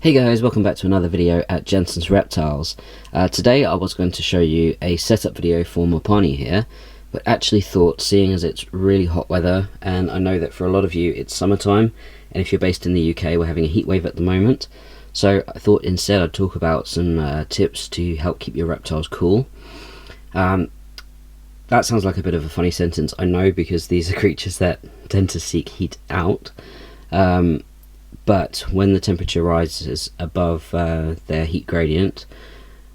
Hey guys, welcome back to another video at Jensen's Reptiles. Today I was going to show you a setup video for Mopani here, but actually thought, seeing as it's really hot weather, and I know that for a lot of you it's summertime, and if you're based in the UK we're having a heat wave at the moment, so I thought instead I'd talk about some tips to help keep your reptiles cool. That sounds like a bit of a funny sentence, I know, because these are creatures that tend to seek heat out. But when the temperature rises above their heat gradient,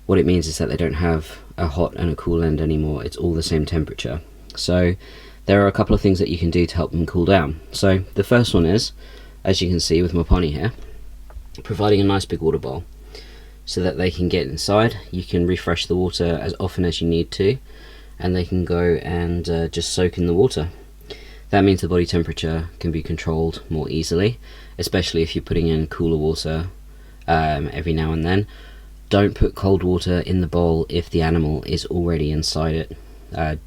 what it means is that they don't have a hot and a cool end anymore. It's all the same temperature. So there are a couple of things that you can do to help them cool down. So the first one is, as you can see with Mopani here, providing a nice big water bowl so that they can get inside. You can refresh the water as often as you need to, and they can go and just soak in the water. That means the body temperature can be controlled more easily, especially if you're putting in cooler water every now and then. Don't put cold water in the bowl if the animal is already inside it.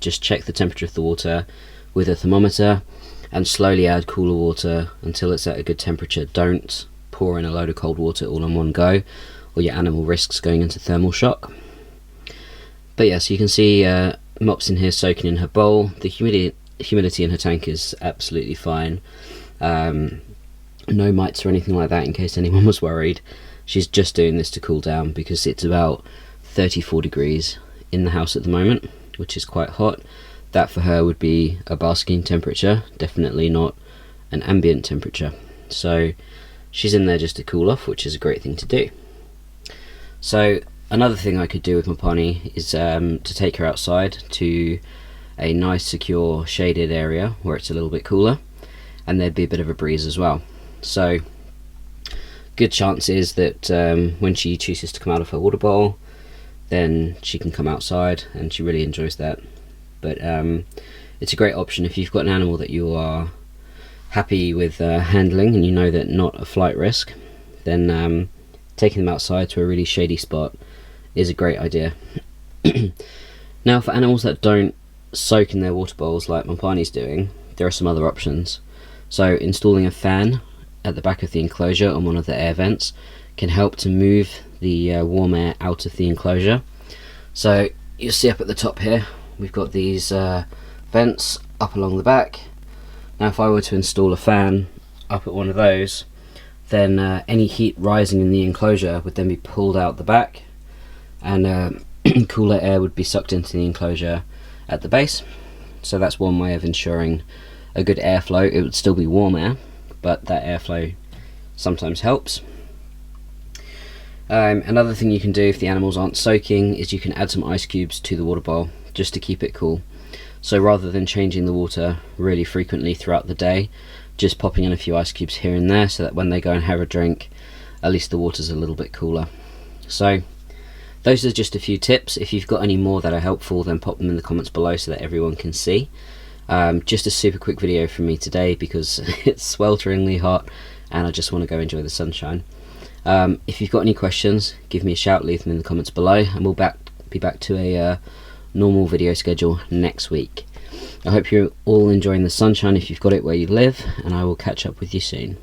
Just check the temperature of the water with a thermometer and slowly add cooler water until it's at a good temperature. Don't pour in a load of cold water all in one go, or your animal risks going into thermal shock. But yeah, so you can see Mop's in here soaking in her bowl. The humidity in her tank is absolutely fine. No mites or anything like that, in case anyone was worried. She's just doing this to cool down because it's about 34 degrees in the house at the moment, which is quite hot. That for her would be a basking temperature, definitely not an ambient temperature. So she's in there just to cool off, which is a great thing to do. So another thing I could do with Mopani is to take her outside to a nice secure shaded area where it's a little bit cooler, and there'd be a bit of a breeze as well. So good chance is that when she chooses to come out of her water bowl, then she can come outside, and she really enjoys that. But it's a great option if you've got an animal that you are happy with handling and you know that not a flight risk, then taking them outside to a really shady spot is a great idea. Now, for animals that don't soak in their water bowls like Mopani's doing, there are some other options. So installing a fan at the back of the enclosure on one of the air vents can help to move the warm air out of the enclosure. So you'll see up at the top here we've got these vents up along the back. Now if I were to install a fan up at one of those, then any heat rising in the enclosure would then be pulled out the back, and cooler air would be sucked into the enclosure at the base. So that's one way of ensuring a good airflow. It would still be warm air, but that airflow sometimes helps. Another thing you can do if the animals aren't soaking is you can add some ice cubes to the water bowl just to keep it cool. So rather than changing the water really frequently throughout the day, just popping in a few ice cubes here and there so that when they go and have a drink, at least the water's a little bit cooler. So those are just a few tips. If you've got any more that are helpful, then pop them in the comments below so that everyone can see. Just a super quick video from me today because it's swelteringly hot and I just want to go enjoy the sunshine. If you've got any questions, give me a shout, leave them in the comments below, and we'll be back to a normal video schedule next week. I hope you're all enjoying the sunshine if you've got it where you live, and I will catch up with you soon.